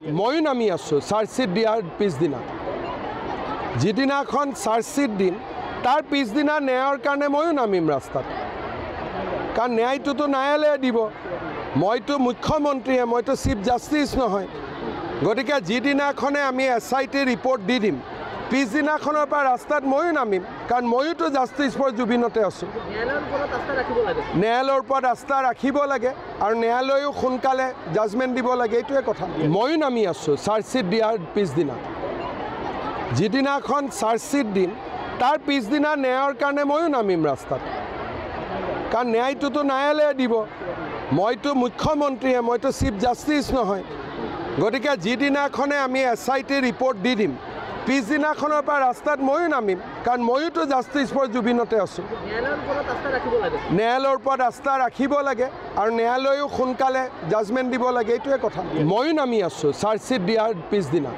ময়ো নামি আছোঁ চাৰ্জশ্বিট দিয়াৰ পিছদিনা যিদিনাখন চাৰ্জশ্বিট দিম তাৰ পিছদিনা ন্যায়ৰ কাৰণে ময়ো নামিম ৰাস্তাত কাৰণ ন্যায়টোতো ন্যায়ালয়ে দিব মইতো মুখ্যমন্ত্ৰীয়ে মইতো চিফ জাষ্টিছ নহয় গতিকে যিদিনাখনে আমি SIT ৰিপৰ্ট দি দিম পিছদিনাখনৰ পৰা ৰাস্তাত ময়ো নামিম কাৰণ ময়োতো জাষ্টিছ ফৰ জুবিনতে আছোঁ ন্যায়ালয়ৰ ওপৰত আস্থা ৰাখিব লাগে আৰু ন্যায়ালয়েও সোনকালে জাজমেণ্ট দিব লাগে এইটোৱে কথা ময়ো নামি আছোঁ চাৰ্জশ্বিট দিয়াৰ পিছদিনা যিদিনাখন চাৰ্জশ্বিট দিম তাৰ পিছদিনা ন্যায়ৰ কাৰণে ময়ো নামিম ৰাস্তাত কাৰণ ন্যায়টোতো ন্যায়ালয়ে দিব মইতো মুখ্যমন্ত্ৰীয়ে মইতো চিফ জাষ্টিছ নহয় গতিকে যিদিনাখনে আমি SIT ৰিপৰ্ট দি দিম পিছদিনাখনৰ পৰা ৰাস্তাত ময়ো নামিম কাৰণ ময়োতো জাষ্টিছ ফৰ জুবিনতে আছোঁ ন্যায়ালয়ৰ ওপৰত আস্থা ৰাখিব লাগে আৰু ন্যায়ালয়েও সোনকালে জাজমেণ্ট দিব লাগে এইটোৱে কথা ময়ো নামি আছোঁ চাৰ্জশ্বিট দিয়াৰ পিছদিনা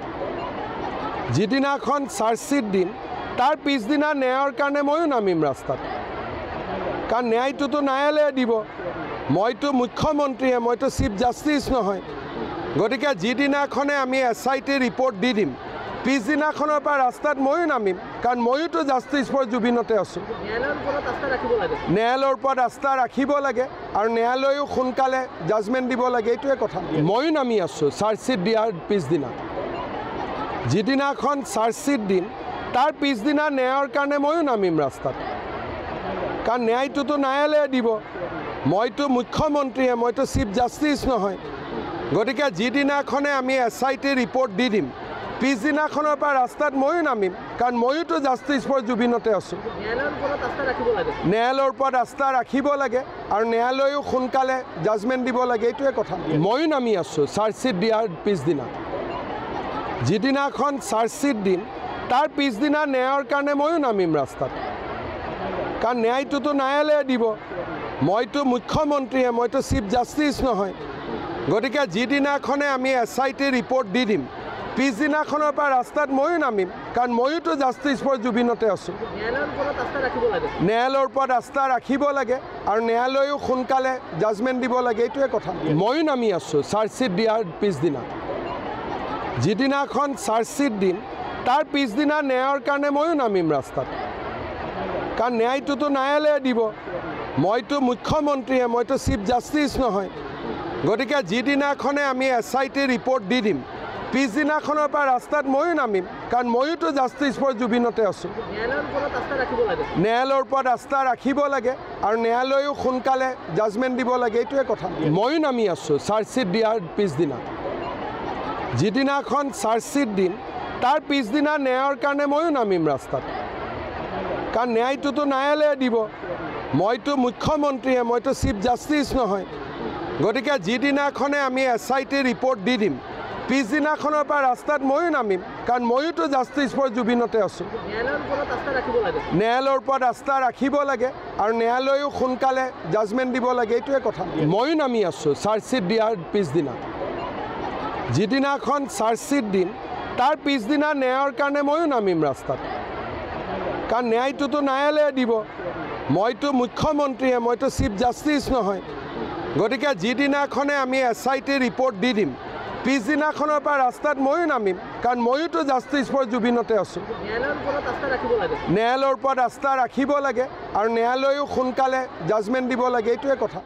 যিদিনাখন চাৰ্জশ্বিট দিম তাৰ পিছদিনা ন্যায়ৰ কাৰণে ময়ো নামিম ৰাস্তাত কাৰণ ন্যায়টোতো ন্যায়ালয়ে দিব মইতো মুখ্যমন্ত্ৰীয়ে মইতো চিফ জাষ্টিছ নহয় গতিকে যিদিনাখনে আমি SIT ৰিপৰ্ট দি দিম পিছদিনাখনৰ পৰা ৰাস্তাত ময়ো নামিম কাৰণ ময়োতো জাষ্টিছ ফৰ জুবিনতে আছোঁ ন্যায়ালয়ৰ ওপৰত আস্থা ৰাখিব লাগে আৰু ন্যায়ালয়েও সোনকালে জাজমেণ্ট দিব লাগে এইটোৱে কথা ময়ো নামি আছোঁ চাৰ্জশ্বিট দিয়াৰ পিছদিনা যিদিনাখন চাৰ্জশ্বিট দিম তাৰ পিছদিনা ন্যায়ৰ কাৰণে ময়ো নামিম ৰাস্তাত কাৰণ ন্যায়টোতো ন্যায়ালয়ে দিব মইতো মুখ্যমন্ত্ৰীয়ে মইতো চিফ জাষ্টিছ নহয় গতিকে যিদিনাখনে আমি SIT ৰিপৰ্ট দি দিম পিছদিনাখনৰ পৰা ৰাস্তাত ময়ো নামিম কাৰণ ময়োতো জাষ্টিছ ফৰ জুবিনতে আছোঁ ন্যায়ালয়ৰ ওপৰত আস্থা ৰাখিব লাগে আৰু ন্যায়ালয়েও সোনকালে জাজমেণ্ট দিব লাগে এইটোৱে কথা ময়ো নামি আছোঁ চাৰ্জশ্বিট দিয়াৰ পিছদিনা যিদিনাখন চাৰ্জশ্বিট দিম তাৰ পিছদিনা ন্যায়ৰ কাৰণে ময়ো নামিম ৰাস্তাত কাৰণ ন্যায়টোতো ন্যায়ালয়ে দিব মইতো মুখ্যমন্ত্ৰীয়ে মইতো চিফ জাষ্টিছ নহয় গতিকে যিদিনাখনে আমি SIT ৰিপৰ্ট দি দিম পিছদিনাখনৰ পৰা ৰাস্তাত ময়ো নামিম কাৰণ ময়োতো জাষ্টিছ ফৰ জুবিনতে আছোঁ ন্যায়ালয়ৰ ওপৰত আস্থা ৰাখিব লাগে আৰু ন্যায়ালয়েও সোনকালে জাজমেণ্ট দিব লাগে এইটোৱে কথা ময়ো নামি আছোঁ চাৰ্জশ্বিট দিয়াৰ পিছদিনা যিদিনাখন চাৰ্জশ্বিট দিম তাৰ পিছদিনা ন্যায়ৰ কাৰণে ময়ো নামিম ৰাস্তাত কাৰণ ন্যায়টোতো ন্যায়ালয়ে দিব মইতো মুখ্যমন্ত্ৰীয়ে মইতো চিফ জাষ্টিছ নহয় গতিকে যিদিনাখনে আমি SIT ৰিপৰ্ট দি দিম পিছদিনাখনৰ পৰা ৰাস্তাত ময়ো নামিম কাৰণ ময়োতো জাষ্টিছ ফৰ জুবিনতে আছোঁ ন্যায়ালয়ৰ ওপৰত আস্থা ৰাখিব লাগে আৰু ন্যায়ালয়েও সোনকালে জাজমেণ্ট দিব লাগে এইটোৱে কথা ময়ো নামি আছোঁ চাৰ্জশ্বিট দিয়াৰ পিছদিনা যিদিনাখন চাৰ্জশ্বিট দিম তাৰ পিছদিনা ন্যায়ৰ কাৰণে ময়ো নামিম ৰাস্তাত কাৰণ ন্যায়টোতো ন্যায়ালয়ে দিব মইতো মুখ্যমন্ত্ৰীয়ে মইতো চিফ জাষ্টিছ নহয় গতিকে যিদিনাখনে আমি SIT ৰিপৰ্ট দি দিম পিছদিনাখনৰ পৰা ৰাস্তাত ময়ো নামিম কাৰণ ময়োতো জাষ্টিছ ফৰ জুবিনতে আছোঁ ন্যায়ালয়ৰ ওপৰত আস্থা ৰাখিব লাগে আৰু ন্যায়ালয়েও সোনকালে জাজমেণ্ট দিব লাগে এইটোৱে কথা ময়ো নামি আছোঁ চাৰ্জশ্বিট দিয়াৰ পিছদিনা যিদিনাখন চাৰ্জশ্বিট দিম তাৰ পিছদিনা ন্যায়ৰ কাৰণে ময়ো নামিম ৰাস্তাত কাৰণ ন্যায়টোতো ন্যায়ালয়ে দিব মইতো মুখ্যমন্ত্ৰীয়ে মইতো চিফ জাষ্টিছ নহয় গতিকে যিদিনাখনে আমি SIT ৰিপৰ্ট দি দিম পিছদিনাখনৰ পৰা ৰাস্তাত ময়ো নামিম কাৰণ ময়োতো জাষ্টিছ ফৰ জুবিনতে আছোঁ ন্যায়ালয়ৰ ওপৰত আস্থা ৰাখিব লাগে আৰু ন্যায়ালয়েও সোনকালে জাজমেণ্ট দিব লাগে এইটোৱে কথা